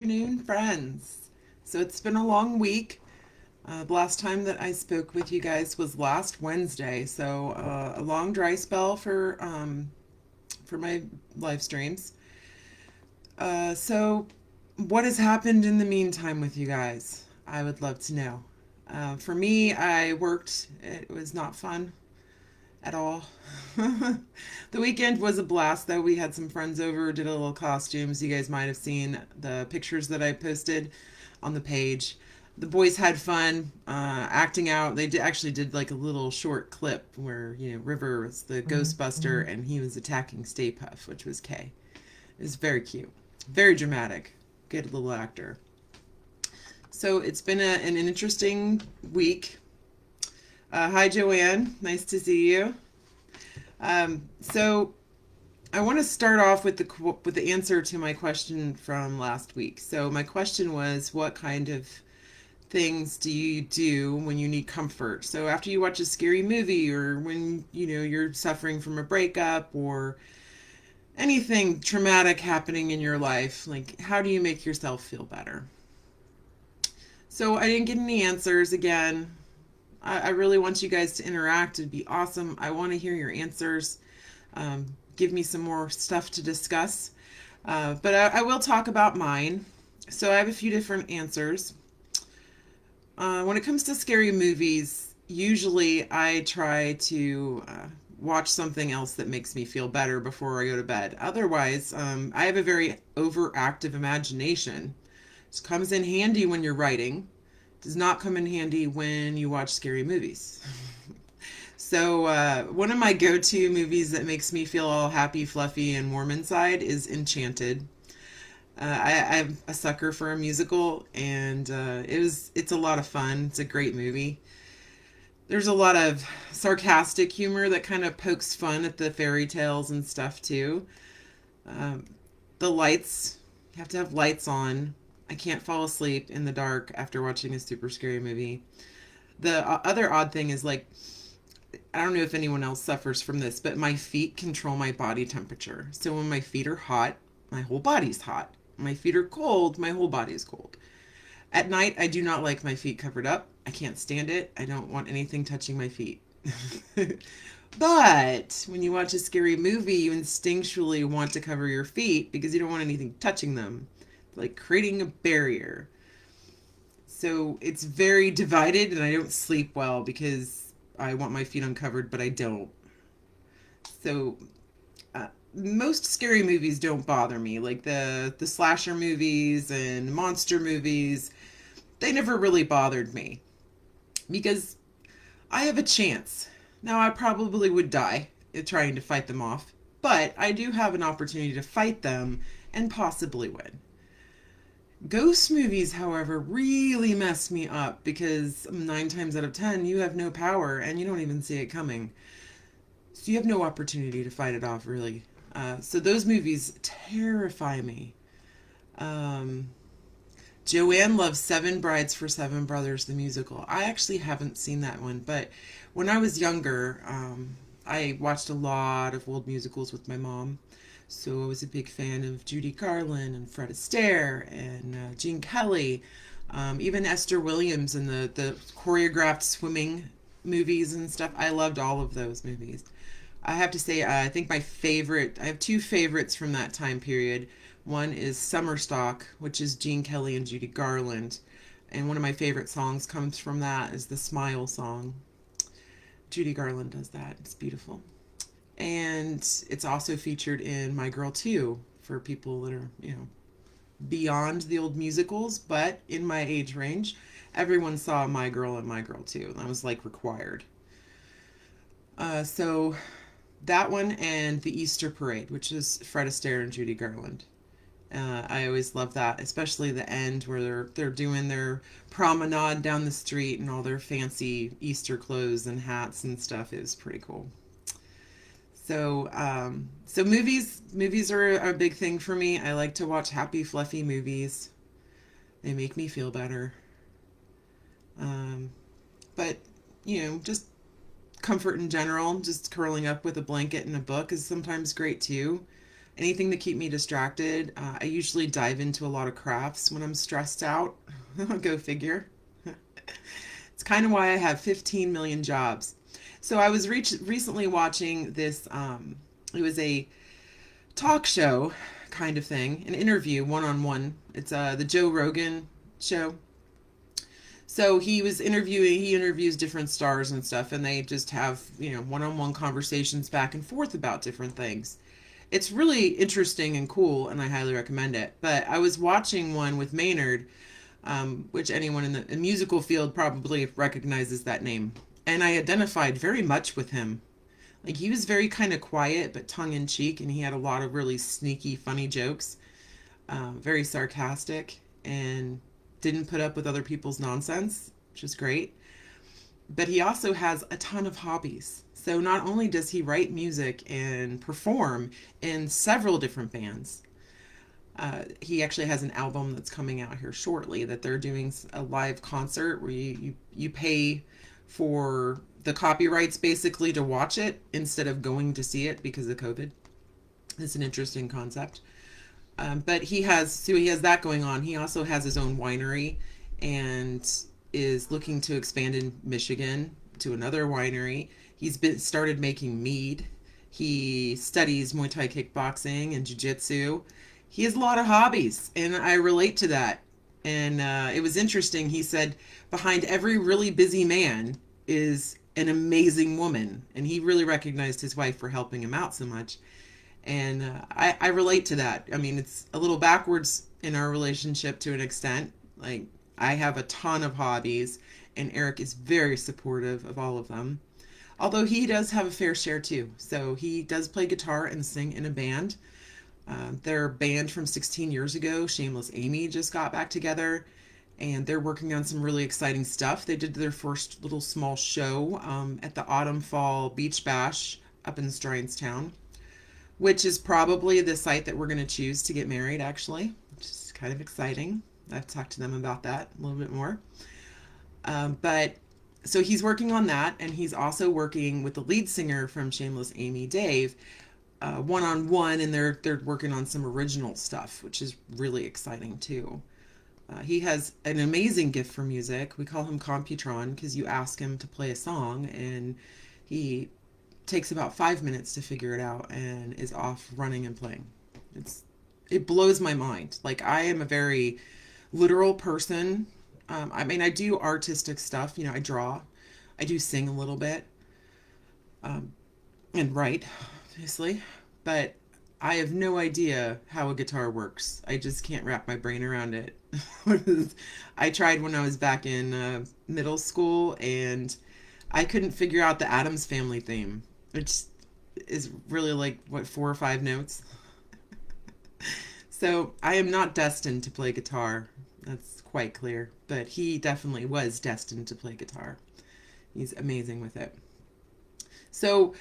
Afternoon, friends. So it's been a long week. The last time that I spoke with you guys was last Wednesday. So a long dry spell for my live streams. So what has happened in the meantime with you guys? I would love to know. For me, I worked. It was not fun at all. The weekend was a blast, though. We had some friends over, did a little costumes. You guys might have seen the pictures that I posted on the page. The boys had fun acting out. Actually did like a little short clip where River was the Ghostbuster and he was attacking Stay Puft, which was Kay. It was very cute, very dramatic. Good little actor. So it's been an interesting week. Hi, Joanne. Nice to see you. So I want to start off with the answer to my question from last week. So my question was, what kind of things do you do when you need comfort? So after you watch a scary movie, or when you're suffering from a breakup, or anything traumatic happening in your life, like how do you make yourself feel better? So I didn't get any answers again. I really want you guys to interact. It'd be awesome. I want to hear your answers. Give me some more stuff to discuss. But I will talk about mine. So I have a few different answers. When it comes to scary movies, usually I try to watch something else that makes me feel better before I go to bed. Otherwise, I have a very overactive imagination. It comes in handy when you're writing. Does not come in handy when you watch scary movies. So, one of my go to movies that makes me feel all happy, fluffy, and warm inside is Enchanted. I'm a sucker for a musical, and it's a lot of fun. It's a great movie. There's a lot of sarcastic humor that kind of pokes fun at the fairy tales and stuff, too. Um, the lights, you have to have lights on. I can't fall asleep in the dark after watching a super scary movie. The other odd thing is, like, I don't know if anyone else suffers from this, but my feet control my body temperature. So when my feet are hot, my whole body's hot. My feet are cold, my whole body is cold. At night, I do not like my feet covered up. I can't stand it. I don't want anything touching my feet. But when you watch a scary movie, you instinctually want to cover your feet because you don't want anything touching them, like creating a barrier. So it's very divided, and I don't sleep well because I want my feet uncovered, but I don't. So most scary movies don't bother me, like the slasher movies and monster movies. They never really bothered me because I have a chance. Now I probably would die trying to fight them off, but I do have an opportunity to fight them and possibly win. Ghost movies, however, really mess me up because 9 times out of 10 you have no power and you don't even see it coming. So you have no opportunity to fight it off, really. So those movies terrify me. Um, Joanne loves Seven Brides for Seven Brothers, the musical. I actually haven't seen that one, but when I was younger, I watched a lot of old musicals with my mom. So I was a big fan of Judy Garland and Fred Astaire and Gene Kelly, even Esther Williams and the choreographed swimming movies and stuff. I loved all of those movies. I have to say, I think I have two favorites from that time period. One is Summer Stock, which is Gene Kelly and Judy Garland. And one of my favorite songs comes from that is the Smile song. Judy Garland does that. It's beautiful. And it's also featured in My Girl 2 for people that are, beyond the old musicals, but in my age range. Everyone saw My Girl and My Girl 2. That was like required. So that one and the Easter Parade, which is Fred Astaire and Judy Garland. I always love that, especially the end where they're doing their promenade down the street and all their fancy Easter clothes and hats and stuff. It was pretty cool. So movies are a big thing for me. I like to watch happy, fluffy movies. They make me feel better. Um, but just comfort in general, just curling up with a blanket and a book is sometimes great too. anything to keep me distracted. I usually dive into a lot of crafts when I'm stressed out. Go figure. It's kind of why I have 15 million jobs. So I was recently watching this, it was a talk show kind of thing, an interview one on one. It's the Joe Rogan show. So he interviews different stars and stuff, and they just have, one on one conversations back and forth about different things. It's really interesting and cool, and I highly recommend it. But I was watching one with Maynard, which anyone in the musical field probably recognizes that name. And I identified very much with him. Like, he was very kind of quiet, but tongue in cheek, and he had a lot of really sneaky, funny jokes, very sarcastic, and didn't put up with other people's nonsense, which is great. But he also has a ton of hobbies. So not only does he write music and perform in several different bands, he actually has an album that's coming out here shortly that they're doing a live concert where you pay for the copyrights basically to watch it instead of going to see it because of COVID. It's an interesting concept. But he has that going on. He also has his own winery and is looking to expand in Michigan to another winery. He's been started making mead. He studies Muay Thai kickboxing and jiu-jitsu. He has a lot of hobbies, and I relate to that. And it was interesting. He said behind every really busy man is an amazing woman, and he really recognized his wife for helping him out so much. And I relate to that. I mean, it's a little backwards in our relationship to an extent. Like, I have a ton of hobbies, and Eric is very supportive of all of them. Although he does have a fair share too. So he does play guitar and sing in a band. Their band from 16 years ago, Shameless Amy, just got back together, and they're working on some really exciting stuff. They did their first little small show at the Autumn Fall Beach Bash up in Strinestown, which is probably the site that we're going to choose to get married, actually, which is kind of exciting. I've talked to them about that a little bit more. But so he's working on that, and he's also working with the lead singer from Shameless Amy, Dave, one on one, and they're working on some original stuff, which is really exciting too. He has an amazing gift for music. We call him Computron because you ask him to play a song, and he takes about 5 minutes to figure it out and is off running and playing. It blows my mind. Like, I am a very literal person. I mean, I do artistic stuff. I draw. I do sing a little bit, and write, obviously. But I have no idea how a guitar works. I just can't wrap my brain around it. I tried when I was back in middle school, and I couldn't figure out the Addams Family theme, which is really like, what, 4 or 5 notes? So I am not destined to play guitar. That's quite clear. But he definitely was destined to play guitar. He's amazing with it. So,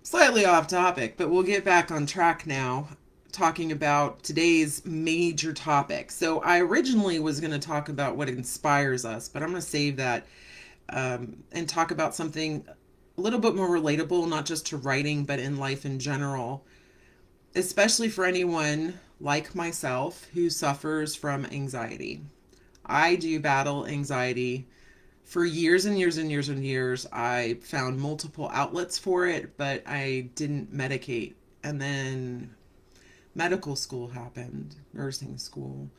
slightly off topic, but we'll get back on track now, talking about today's major topic. So I originally was going to talk about what inspires us, but I'm going to save that and talk about something a little bit more relatable, not just to writing, but in life in general, especially for anyone like myself who suffers from anxiety. I do battle anxiety for years and years and years and years. I found multiple outlets for it, but I didn't medicate. And then medical school happened, nursing school.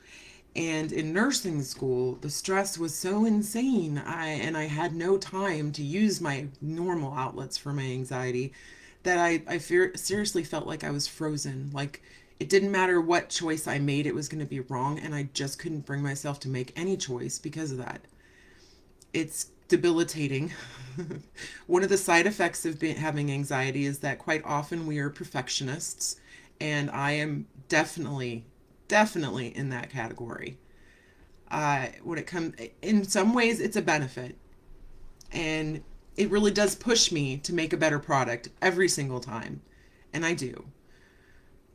And in nursing school, the stress was so insane. I had no time to use my normal outlets for my anxiety that seriously felt like I was frozen. Like, it didn't matter what choice I made, it was going to be wrong. And I just couldn't bring myself to make any choice because of that. It's debilitating. One of the side effects of having anxiety is that quite often we are perfectionists. And I am definitely in that category. When it comes, in some ways, it's a benefit, and it really does push me to make a better product every single time, and I do.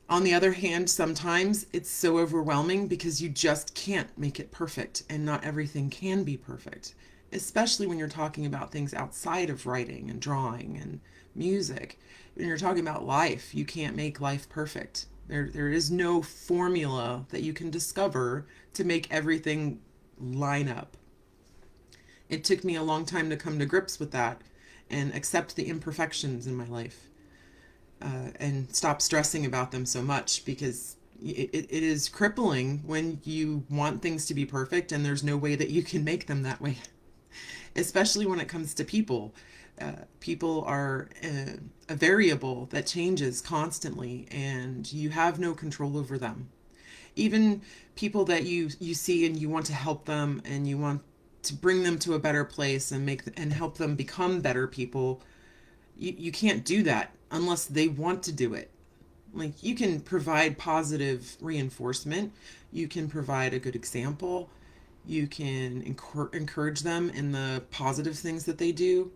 On the other hand, sometimes it's so overwhelming because you just can't make it perfect, and not everything can be perfect. especially when you're talking about things outside of writing and drawing and music. When you're talking about life, you can't make life perfect. There is no formula that you can discover to make everything line up. It took me a long time to come to grips with that and accept the imperfections in my life, and stop stressing about them so much, because it is crippling when you want things to be perfect and there's no way that you can make them that way, especially when it comes to people. People are a variable that changes constantly, and you have no control over them. Even people that you see and you want to help them and you want to bring them to a better place and help them become better people, you can't do that unless they want to do it. Like, you can provide positive reinforcement, you can provide a good example, you can encourage them in the positive things that they do,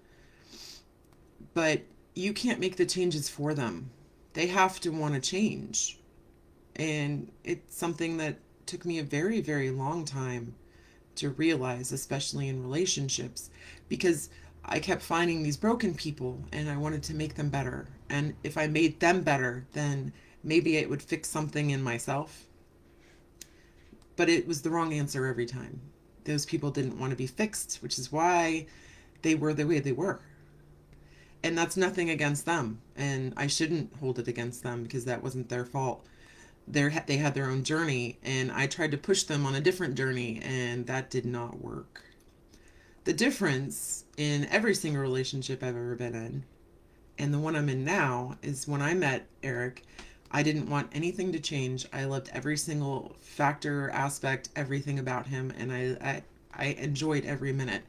but you can't make the changes for them. They have to want to change. And it's something that took me a very, very long time to realize, especially in relationships, because I kept finding these broken people and I wanted to make them better. And if I made them better, then maybe it would fix something in myself. But it was the wrong answer every time. Those people didn't want to be fixed, which is why they were the way they were. And that's nothing against them. And I shouldn't hold it against them, because that wasn't their fault. They had their own journey, and I tried to push them on a different journey, and that did not work. The difference in every single relationship I've ever been in, and the one I'm in now, is when I met Eric, I didn't want anything to change. I loved every single factor, aspect, everything about him, and I enjoyed every minute.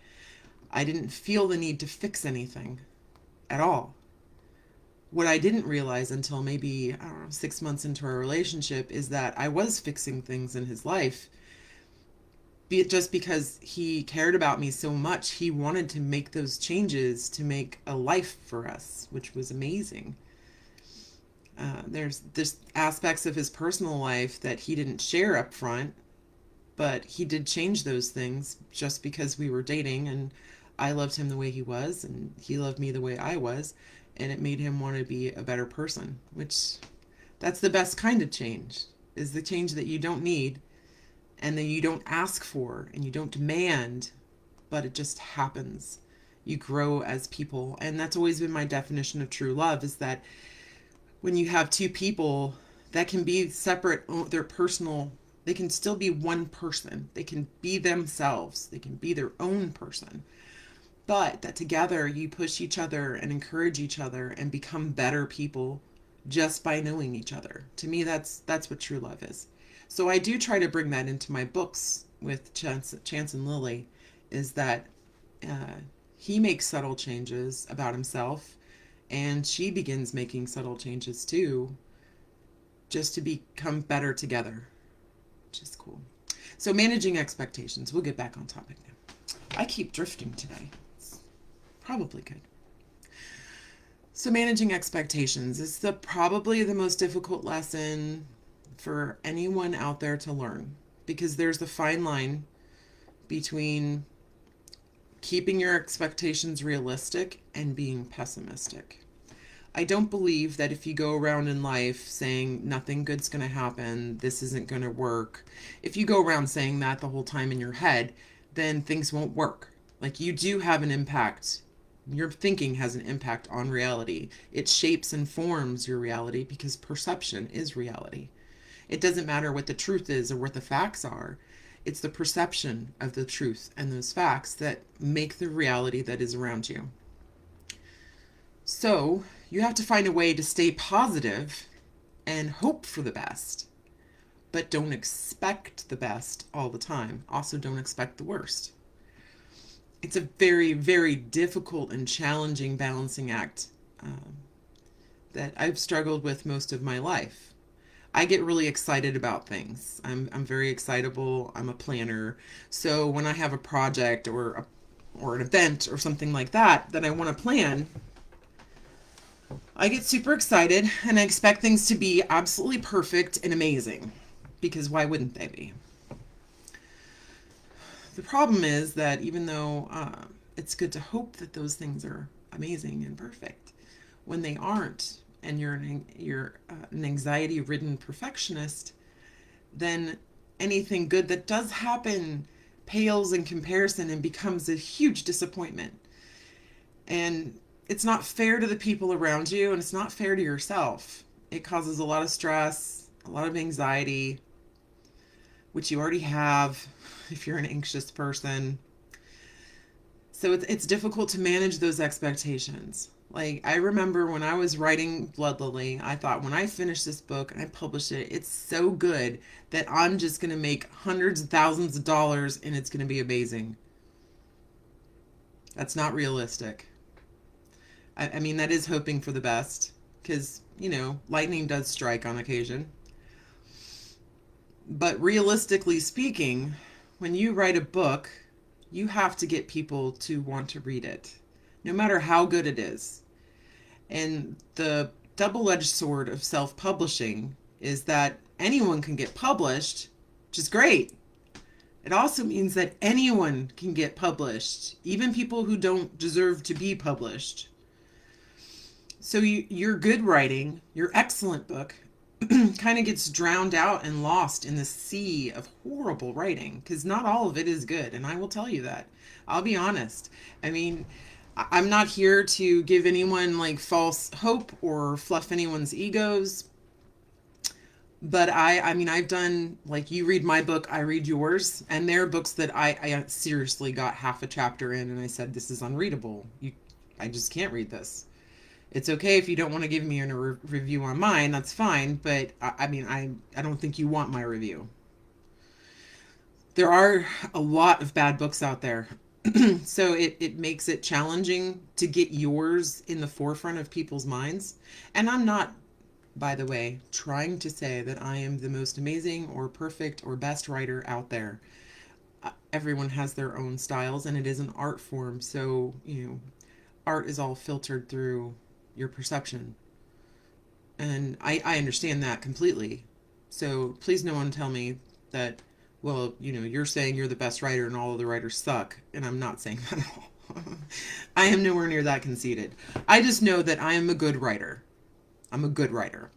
I didn't feel the need to fix anything at all. What I didn't realize until maybe, I don't know, 6 months into our relationship, is that I was fixing things in his life. Be it just because he cared about me so much, he wanted to make those changes to make a life for us, which was amazing. There's aspects of his personal life that he didn't share up front, but he did change those things just because we were dating, and I loved him the way he was, and he loved me the way I was, and it made him want to be a better person, which, that's the best kind of change, is the change that you don't need, and then you don't ask for, and you don't demand, but it just happens. You grow as people, and that's always been my definition of true love, is that when you have two people that can be separate, they're personal, they can still be one person, they can be themselves, they can be their own person, but that together you push each other and encourage each other and become better people just by knowing each other. To me, that's what true love is. So I do try to bring that into my books with Chance and Lily, is that he makes subtle changes about himself, and she begins making subtle changes too, just to become better together, which is cool. So managing expectations. We'll get back on topic now. I keep drifting today. It's probably good. So managing expectations is probably the most difficult lesson for anyone out there to learn, because there's the fine line between keeping your expectations realistic and being pessimistic. I don't believe that if you go around in life saying nothing good's going to happen, this isn't going to work, if you go around saying that the whole time in your head, then things won't work. Like, you do have an impact. Your thinking has an impact on reality. It shapes and forms your reality, because perception is reality. It doesn't matter what the truth is or what the facts are. It's the perception of the truth and those facts that make the reality that is around you. So you have to find a way to stay positive and hope for the best, but don't expect the best all the time. Also, don't expect the worst. It's a very, very difficult and challenging balancing act that I've struggled with most of my life. I get really excited about things. I'm very excitable. I'm a planner. So when I have a project or an event or something like that I want to plan, I get super excited and I expect things to be absolutely perfect and amazing, because why wouldn't they be? The problem is that even though it's good to hope that those things are amazing and perfect, when they aren't, and you're an anxiety-ridden perfectionist, then anything good that does happen pales in comparison and becomes a huge disappointment. And it's not fair to the people around you, and it's not fair to yourself. It causes a lot of stress, a lot of anxiety, which you already have if you're an anxious person. So it's difficult to manage those expectations. Like, I remember when I was writing Blood Lily, I thought, when I finish this book and I publish it, it's so good that I'm just going to make hundreds of thousands of dollars and it's going to be amazing. That's not realistic. I mean, that is hoping for the best because, lightning does strike on occasion. But realistically speaking, when you write a book, you have to get people to want to read it, no matter how good it is. And the double-edged sword of self-publishing is that anyone can get published, which is great. It also means that anyone can get published, even people who don't deserve to be published. So your good writing, your excellent book, kind of gets drowned out and lost in the sea of horrible writing, because not all of it is good, and I will tell you that. I'll be honest. I mean, I'm not here to give anyone like false hope or fluff anyone's egos, but I mean, I've done, like, you read my book, I read yours, and there are books that I seriously got half a chapter in and I said, this is unreadable. I just can't read this. It's okay if you don't want to give me a review on mine, that's fine, but I mean, I don't think you want my review. There are a lot of bad books out there. So it makes it challenging to get yours in the forefront of people's minds. And I'm not, by the way, trying to say that I am the most amazing or perfect or best writer out there. Everyone has their own styles, and it is an art form. So, art is all filtered through your perception. And I understand that completely. So please no one tell me that, well, you're saying you're the best writer and all of the writers suck. And I'm not saying that at all. I am nowhere near that conceited. I just know that I am a good writer. I'm a good writer.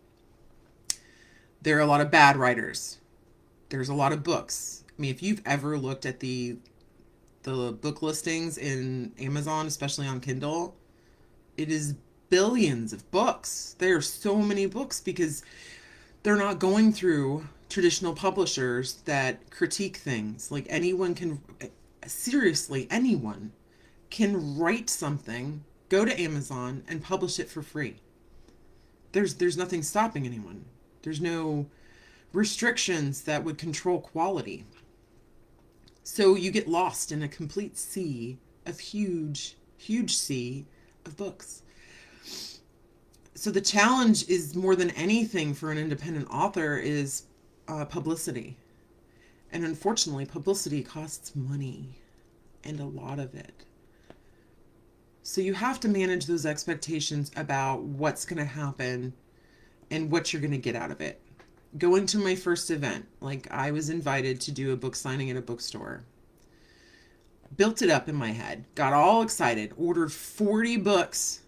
There are a lot of bad writers. There's a lot of books. I mean, if you've ever looked at the book listings in Amazon, especially on Kindle, it is billions of books. There are so many books because they're not going through traditional publishers that critique things. Like, seriously, anyone can write something, go to Amazon and publish it for free. There's nothing stopping anyone. There's no restrictions that would control quality. So you get lost in a complete sea of huge sea of books. So the challenge is, more than anything for an independent author, is publicity. And unfortunately, publicity costs money, and a lot of it. So you have to manage those expectations about what's going to happen and what you're going to get out of it. Going to my first event, like, I was invited to do a book signing at a bookstore. Built it up in my head, got all excited, ordered 40 books.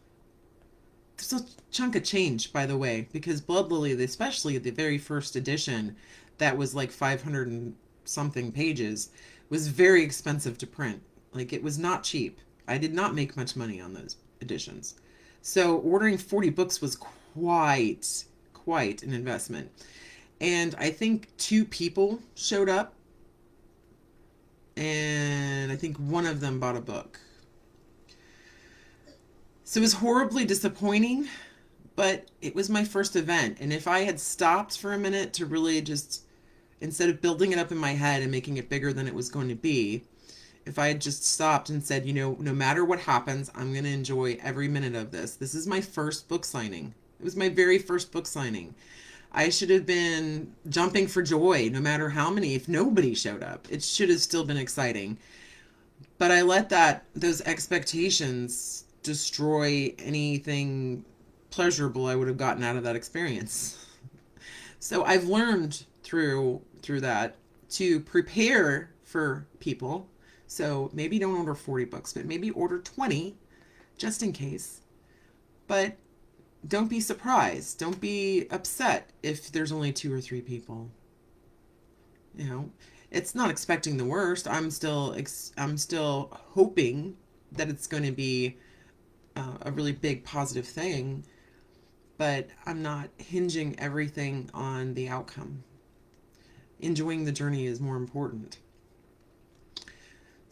It's a chunk of change, by the way, because Blood Lily, especially the very first edition, that was like 500 and something pages, was very expensive to print. Like, it was not cheap. I did not make much money on those editions. So ordering 40 books was quite an investment. And I think 2 people showed up, and I think one of them bought a book. So it was horribly disappointing, but it was my first event. And if I had stopped for a minute to really just, instead of building it up in my head and making it bigger than it was going to be, if I had just stopped and said, no matter what happens, I'm going to enjoy every minute of this. This is my first book signing. It was my very first book signing. I should have been jumping for joy no matter how many, if nobody showed up. It should have still been exciting. But I let those expectations destroy anything pleasurable I would have gotten out of that experience. So I've learned through that to prepare for people So maybe don't order 40 books, but maybe order 20 just in case. But don't be surprised. Don't be upset if there's only two or three people. You know, it's not expecting the worst. I'm still hoping that it's going to be a really big positive thing, but I'm not hinging everything on the outcome. Enjoying the journey is more important.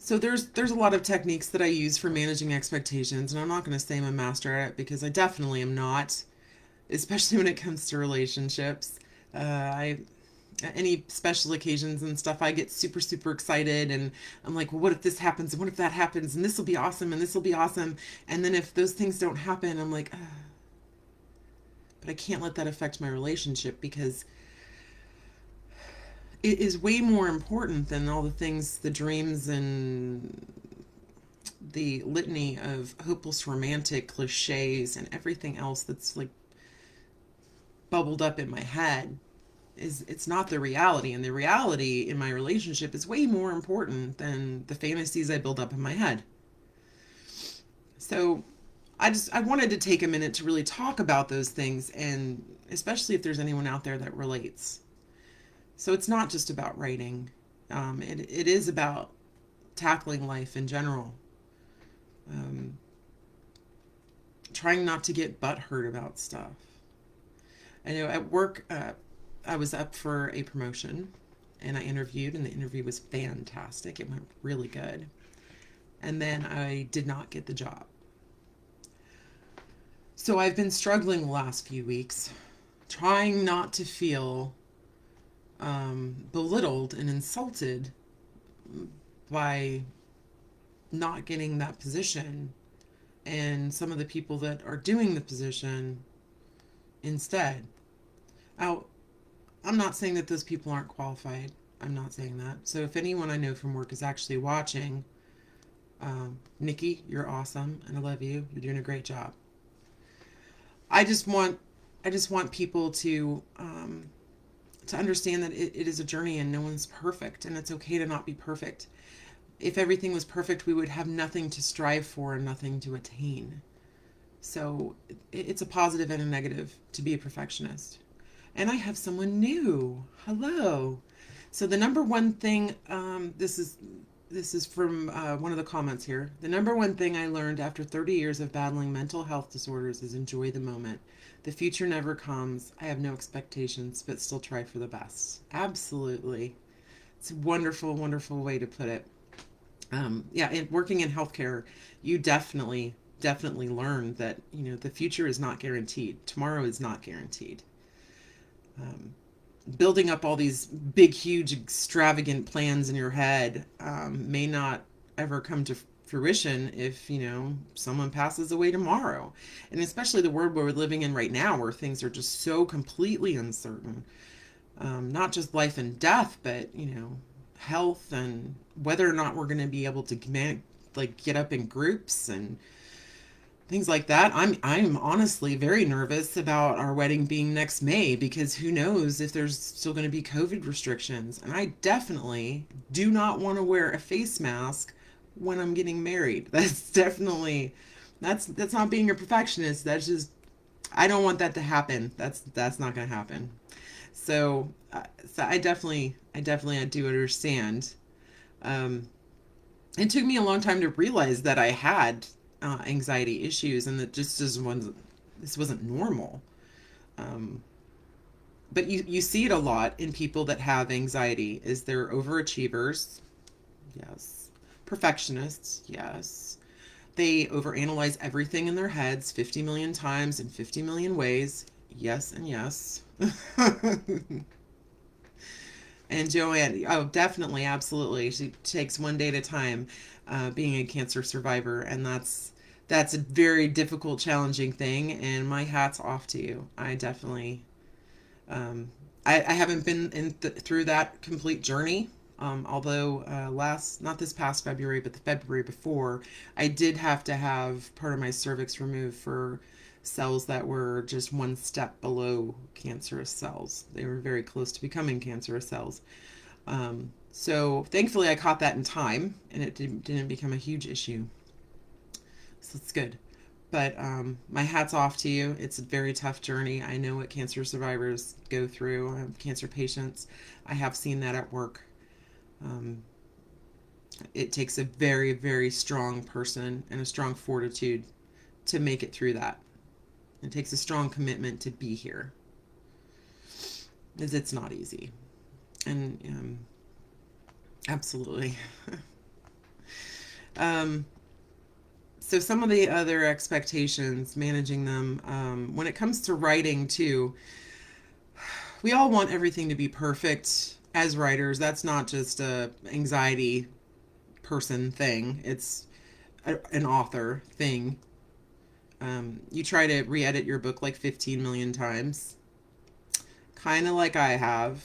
So there's a lot of techniques that I use for managing expectations, and I'm not going to say I'm a master at it because I definitely am not, especially when it comes to relationships. I Any special occasions and stuff, I get super excited, and I'm like, well, what if this happens, and what if that happens, and this will be awesome, and this will be awesome, and then if those things don't happen, I'm like, but I can't let that affect my relationship because it is way more important than all the things, the dreams, and the litany of hopeless romantic cliches and everything else that's like bubbled up in my head. Is It's not the reality, and the reality in my relationship is way more important than the fantasies I build up in my head. So I wanted to take a minute to really talk about those things, and especially if there's anyone out there that relates. So it's not just about writing. It is about tackling life in general. Um, Trying not to get butthurt about stuff. I know at work, I was up for a promotion, and I interviewed, and the interview was fantastic. It went really good. And then I did not get the job. So I've been struggling the last few weeks, trying not to feel belittled and insulted by not getting that position and some of the people that are doing the position instead. Now, I'm not saying that those people aren't qualified. I'm not saying that. So if anyone I know from work is actually watching, Nikki, you're awesome, and I love you. You're doing a great job. I just want, I just want people to understand that it is a journey, and no one's perfect, and it's okay to not be perfect. If everything was perfect, we would have nothing to strive for and nothing to attain. So it's a positive and a negative to be a perfectionist. And I have someone new. Hello. So the number one thing, this is from one of the comments here. The number one thing I learned after 30 years of battling mental health disorders is enjoy the moment. The future never comes. I have no expectations, but still try for the best. Absolutely. It's a wonderful way to put it. Yeah, and working in healthcare, you definitely learn that, the future is not guaranteed. Tomorrow is not guaranteed. Um, Building up all these big, huge, extravagant plans in your head may not ever come to fruition if, someone passes away tomorrow. And especially the world we're living in right now, where things are just so completely uncertain. Not just life and death, but, health, and whether or not we're going to be able to get up in groups and things like that. I'm honestly very nervous about our wedding being next May, because who knows if there's still going to be COVID restrictions. And I definitely do not want to wear a face mask when I'm getting married. That's not being a perfectionist. That's just, I don't want that to happen. That's not going to happen. So I do understand. Um, it took me a long time to realize that I had anxiety issues, and that this wasn't normal. Um, but you see it a lot in people that have anxiety. Is they're overachievers? Yes. Perfectionists? Yes. They overanalyze everything in their heads 50 million times in 50 million ways. Yes and yes. And Joanne, oh, definitely, absolutely. She takes one day at a time, being a cancer survivor, and that's a very difficult, challenging thing. And my hat's off to you. I definitely, I haven't been through that complete journey. Although not this past February, but the February before, I did have to have part of my cervix removed for cells that were just one step below cancerous cells. They were very close to becoming cancerous cells. So thankfully I caught that in time and it didn't become a huge issue. So it's good. But my hat's off to you. It's a very tough journey. I know what cancer survivors go through, cancer patients. I have seen that at work. Um, it takes a very, very strong person and a strong fortitude to make it through that. It takes a strong commitment to be here, because it's not easy. And absolutely. um, so some of the other expectations, managing them, when it comes to writing too, we all want everything to be perfect as writers. That's not just a anxiety person thing. It's an author thing. You try to re-edit your book like 15 million times, kind of like I have.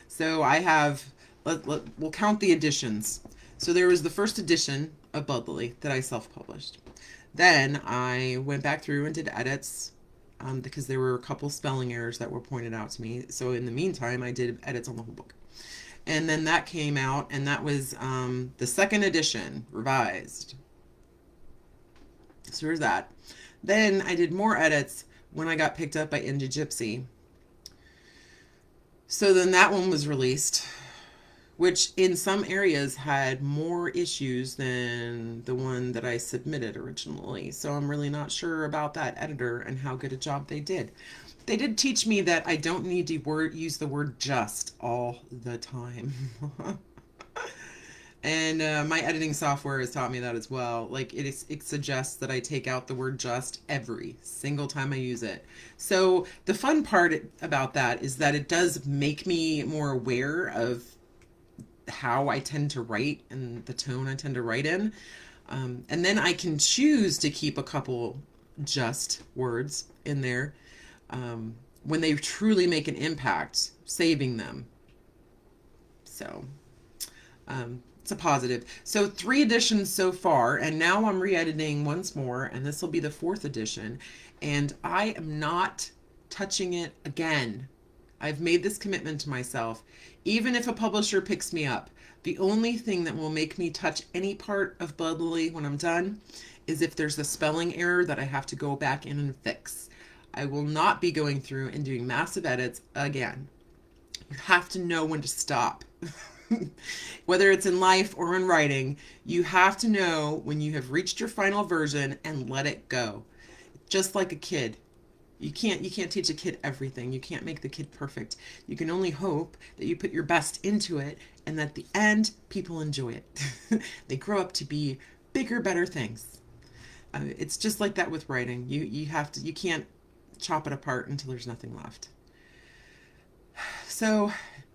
So I have, we'll count the editions. So there was the first edition of Bloodlily that I self-published. Then I went back through and did edits, because there were a couple spelling errors that were pointed out to me. So in the meantime, I did edits on the whole book. And then that came out, and that was the second edition, revised. So there's that. Then I did more edits when I got picked up by Indie Gypsy. So then that one was released, which in some areas had more issues than the one that I submitted originally. So I'm really not sure about that editor and how good a job they did. They did teach me that I don't need to use the word just all the time. And my editing software has taught me that as well. Like it suggests that I take out the word just every single time I use it. So the fun part about that is that it does make me more aware of how I tend to write and the tone I tend to write in. And then I can choose to keep a couple just words in there when they truly make an impact, saving them. So it's a positive. So 3 editions so far, and now I'm re-editing once more, and this will be the 4th edition, and I am not touching it again. I've made this commitment to myself. Even if a publisher picks me up, the only thing that will make me touch any part of Bloodlily when I'm done is if there's a spelling error that I have to go back in and fix. I will not be going through and doing massive edits again. You have to know when to stop. Whether it's in life or in writing, you have to know when you have reached your final version and let it go. Just like a kid. You can't teach a kid everything. You can't make the kid perfect. You can only hope that you put your best into it and at the end people enjoy it. They grow up to be bigger, better things. It's just like that with writing. You can't chop it apart until there's nothing left. So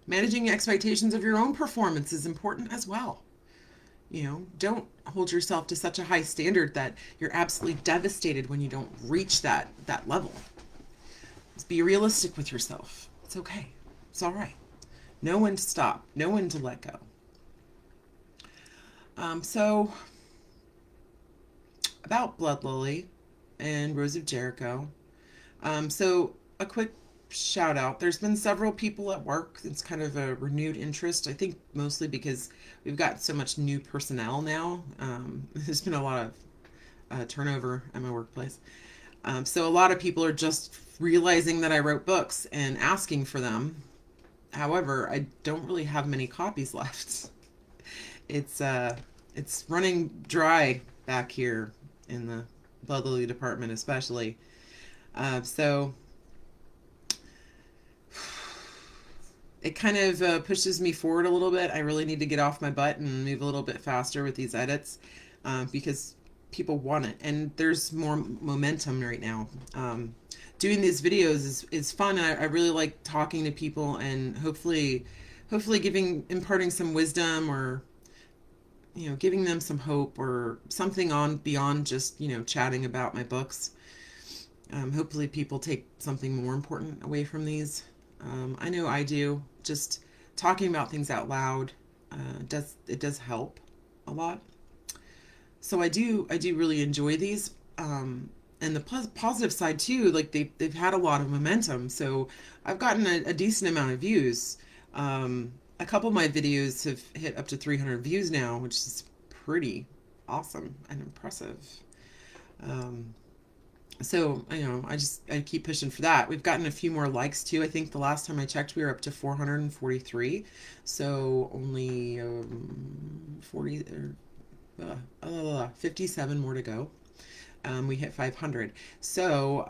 managing expectations of your own performance is important as well. Don't hold yourself to such a high standard that you're absolutely devastated when you don't reach that level. Just be realistic with yourself. It's okay. It's all right. Know when to stop. Know when to let go. So about Bloodlily and Rose of Jericho. So a quick shout out. There's been several people at work. It's kind of a renewed interest. I think mostly because we've got so much new personnel now. There's been a lot of turnover at my workplace. So a lot of people are just realizing that I wrote books and asking for them. However, I don't really have many copies left. It's running dry back here in the Bloodlily department, especially. So it kind of pushes me forward a little bit. I really need to get off my butt and move a little bit faster with these edits because people want it, and there's more momentum right now. Doing these videos is fun, and I really like talking to people and hopefully imparting some wisdom, or giving them some hope or something on beyond just chatting about my books. Hopefully people take something more important away from these. I know I do. Just talking about things out loud does help a lot. So I do really enjoy these. And the positive side too, like they've had a lot of momentum. So I've gotten a decent amount of views. a couple of my videos have hit up to 300 views now, which is pretty awesome and impressive. Um, so, I keep pushing for that. We've gotten a few more likes too. I think the last time I checked, we were up to 443. So only 40 57 more to go. We hit 500. So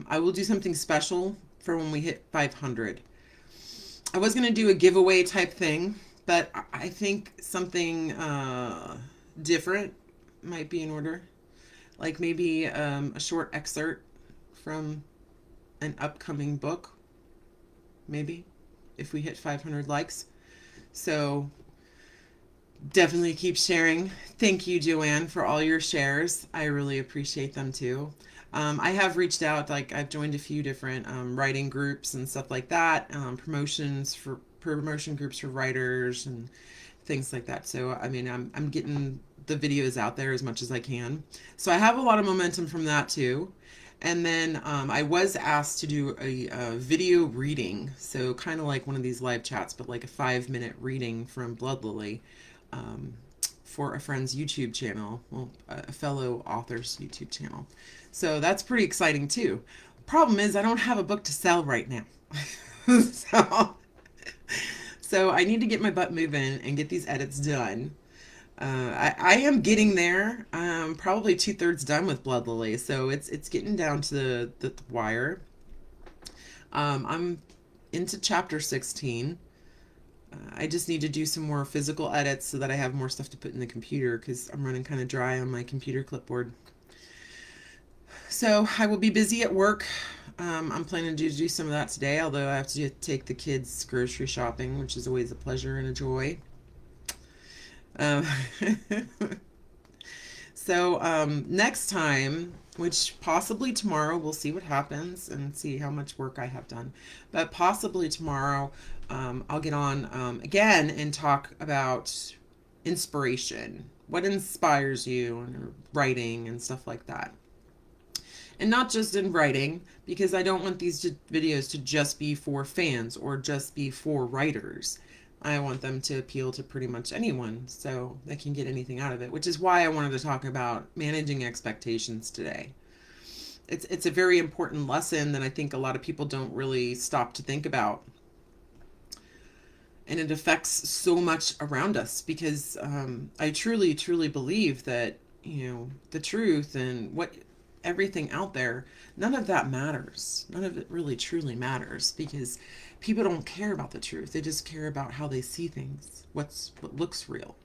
I will do something special for when we hit 500. I was going to do a giveaway type thing, but I think something different might be in order. Like maybe a short excerpt from an upcoming book, maybe, if we hit 500 likes. So definitely keep sharing. Thank you, Joanne, for all your shares. I really appreciate them too. I have reached out, like I've joined a few different writing groups and stuff like that, promotion groups for writers and things like that. So I mean, I'm getting the videos out there as much as I can. So I have a lot of momentum from that too. And then I was asked to do a video reading, so kind of like one of these live chats, but like a 5-minute reading from Blood Lily, um, for a friend's YouTube channel, well, a fellow author's YouTube channel. So that's pretty exciting too. Problem is, I don't have a book to sell right now. so, so I need to get my butt moving and get these edits done. I am getting there. Probably 2/3 done with Blood Lily, so it's getting down to the wire. I'm into chapter 16. I just need to do some more physical edits so that I have more stuff to put in the computer because I'm running kind of dry on my computer clipboard. So I will be busy at work. I'm planning to do some of that today, although I have to take the kids grocery shopping, which is always a pleasure and a joy. Um, so next time, which possibly tomorrow, we'll see what happens and see how much work I have done. But possibly tomorrow, I'll get on again and talk about inspiration. What inspires you in writing and stuff like that. And not just in writing, because I don't want these videos to just be for fans or just be for writers. I want them to appeal to pretty much anyone so they can get anything out of it, which is why I wanted to talk about managing expectations today. It's a very important lesson that I think a lot of people don't really stop to think about. And it affects so much around us because I truly, truly believe that, the truth and what everything out there, none of that matters. None of it really truly matters because people don't care about the truth. They just care about how they see things, what looks real.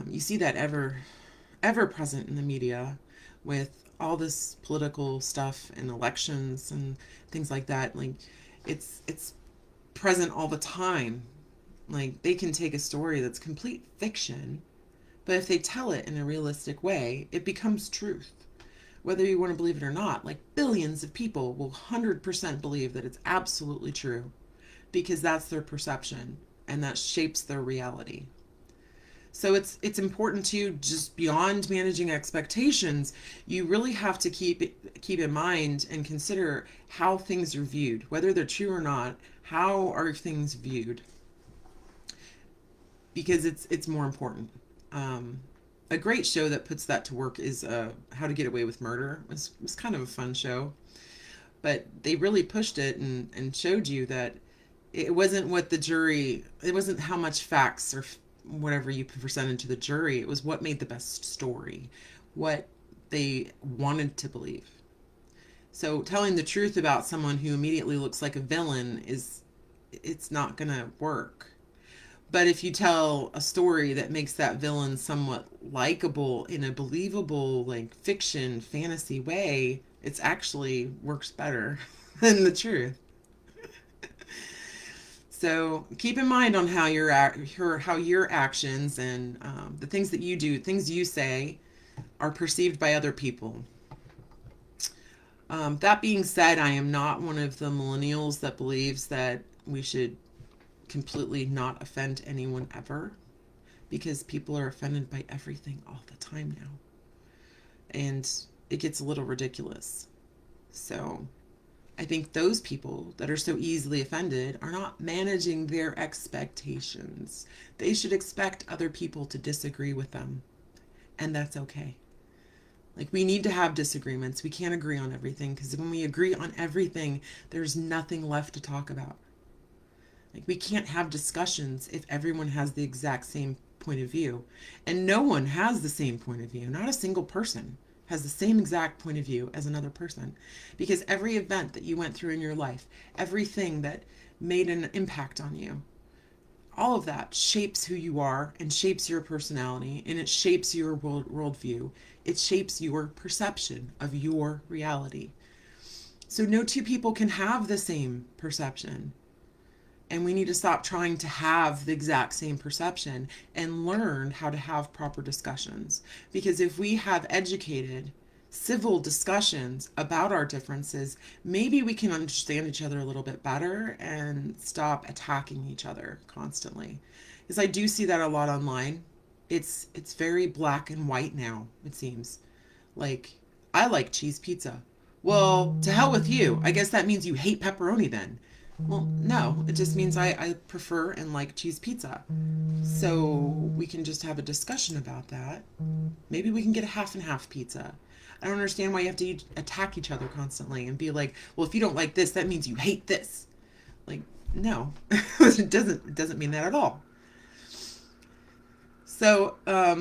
You see that ever present in the media with all this political stuff and elections and things like that. Like it's present all the time. Like they can take a story that's complete fiction, but if they tell it in a realistic way, it becomes truth. Whether you want to believe it or not, like billions of people will 100% believe that it's absolutely true because that's their perception and that shapes their reality. So it's important to just beyond managing expectations, you really have to keep in mind and consider how things are viewed, whether they're true or not. How are things viewed? Because it's more important. A great show that puts that to work is How to Get Away with Murder. It was kind of a fun show, but they really pushed it and showed you that it wasn't it wasn't how much facts or whatever you presented to the jury. It was what made the best story, what they wanted to believe. So telling the truth about someone who immediately looks like a villain it's not gonna work. But if you tell a story that makes that villain somewhat likable in a believable, like fiction, fantasy way, it's actually works better than the truth. So keep in mind on how your actions and the things that you do, things you say, are perceived by other people. That being said, I am not one of the millennials that believes that we should completely not offend anyone ever, because people are offended by everything all the time now, and it gets a little ridiculous. So I think those people that are so easily offended are not managing their expectations. They should expect other people to disagree with them, and that's okay. Like, we need to have disagreements. We can't agree on everything, because when we agree on everything, there's nothing left to talk about. Like, we can't have discussions if everyone has the exact same point of view. And no one has the same point of view. Not a single person has the same exact point of view as another person. Because every event that you went through in your life, everything that made an impact on you, all of that shapes who you are and shapes your personality, and it shapes your worldview. It shapes your perception of your reality. So no two people can have the same perception. And we need to stop trying to have the exact same perception and learn how to have proper discussions. Because if we have educated, civil discussions about our differences, maybe we can understand each other a little bit better and stop attacking each other constantly. Because I do see that a lot online. It's very black and white now, it seems. Like, I like cheese pizza. Well, to hell with you. I guess that means you hate pepperoni then. Well, no, it just means I prefer and like cheese pizza. So we can just have a discussion about that. Maybe we can get a half and half pizza. I don't understand why you have to attack each other constantly and be like, well, if you don't like this, that means you hate this. Like, no, it doesn't mean that at all. So, a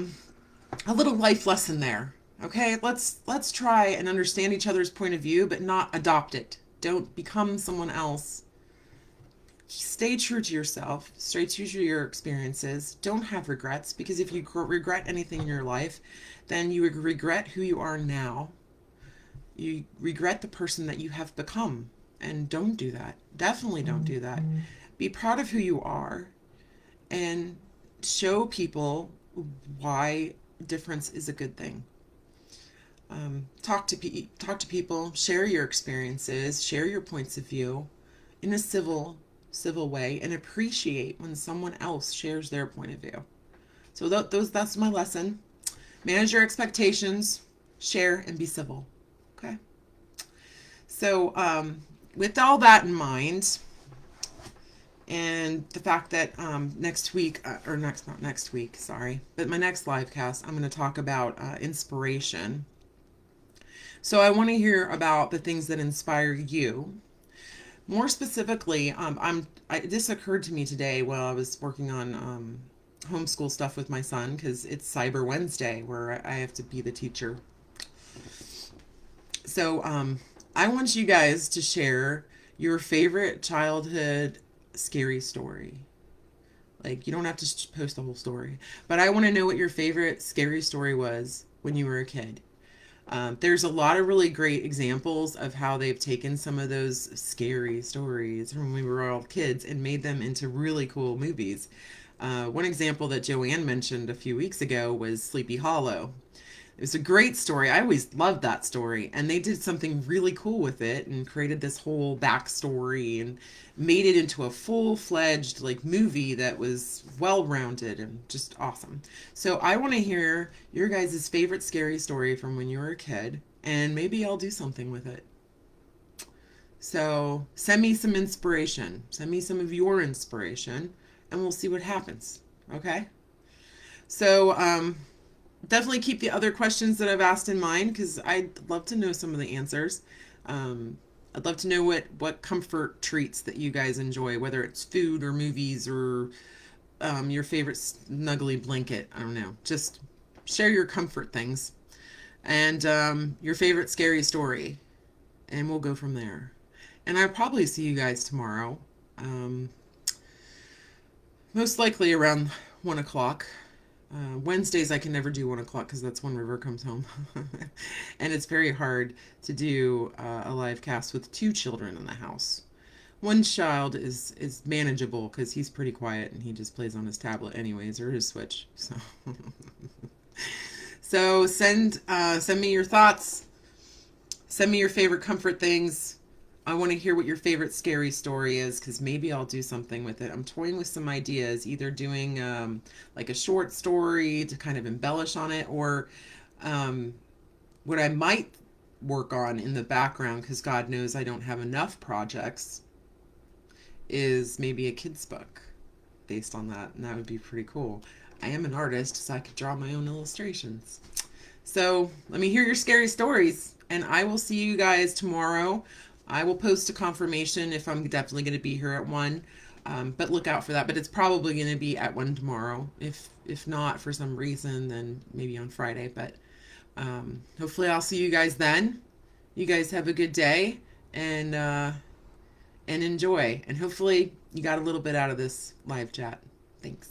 little life lesson there. Okay, let's try and understand each other's point of view, but not adopt it. Don't become someone else. Stay true to yourself. Stay true to your experiences. Don't have regrets, because if you regret anything in your life, then you regret who you are now. You regret the person that you have become, and don't do that. Definitely don't do that. Be proud of who you are and show people why difference is a good thing. Talk to people, share your experiences, share your points of view in a civil way, and appreciate when someone else shares their point of view. So that's my lesson. Manage your expectations, share, and be civil. Okay. So with all that in mind, and the fact that next week, or next not next week, sorry, but my next live cast, I'm going to talk about inspiration. So I want to hear about the things that inspire you. More specifically, this occurred to me today while I was working on homeschool stuff with my son, because it's Cyber Wednesday where I have to be the teacher. So I want you guys to share your favorite childhood scary story. Like, you don't have to post the whole story, but I want to know what your favorite scary story was when you were a kid. There's a lot of really great examples of how they've taken some of those scary stories from when we were all kids and made them into really cool movies. One example that Joanne mentioned a few weeks ago was Sleepy Hollow. It was a great story. I always loved that story. And they did something really cool with it and created this whole backstory and made it into a full-fledged like movie that was well-rounded and just awesome. So I want to hear your guys' favorite scary story from when you were a kid, and maybe I'll do something with it. So send me some inspiration. Send me some of your inspiration, and we'll see what happens. Okay? So, definitely keep the other questions that I've asked in mind, because I'd love to know some of the answers. I'd love to know what comfort treats that you guys enjoy, whether it's food or movies or your favorite snuggly blanket. I don't know. Just share your comfort things and your favorite scary story, and we'll go from there. And I'll probably see you guys tomorrow, most likely around 1 o'clock. Wednesdays I can never do 1 o'clock because that's when River comes home. And it's very hard to do a live cast with 2 children in the house. One child is manageable because he's pretty quiet and he just plays on his tablet anyways, or his Switch. So, so send me your thoughts. Send me your favorite comfort things. I want to hear what your favorite scary story is, because maybe I'll do something with it. I'm toying with some ideas, either doing like a short story to kind of embellish on it, or what I might work on in the background, because God knows I don't have enough projects, is maybe a kid's book based on that. And that would be pretty cool. I am an artist, so I could draw my own illustrations. So let me hear your scary stories, and I will see you guys tomorrow. I will post a confirmation if I'm definitely going to be here at 1. But look out for that. But it's probably going to be at 1 tomorrow. If not for some reason, then maybe on Friday. But hopefully I'll see you guys then. You guys have a good day, and enjoy. And hopefully you got a little bit out of this live chat. Thanks.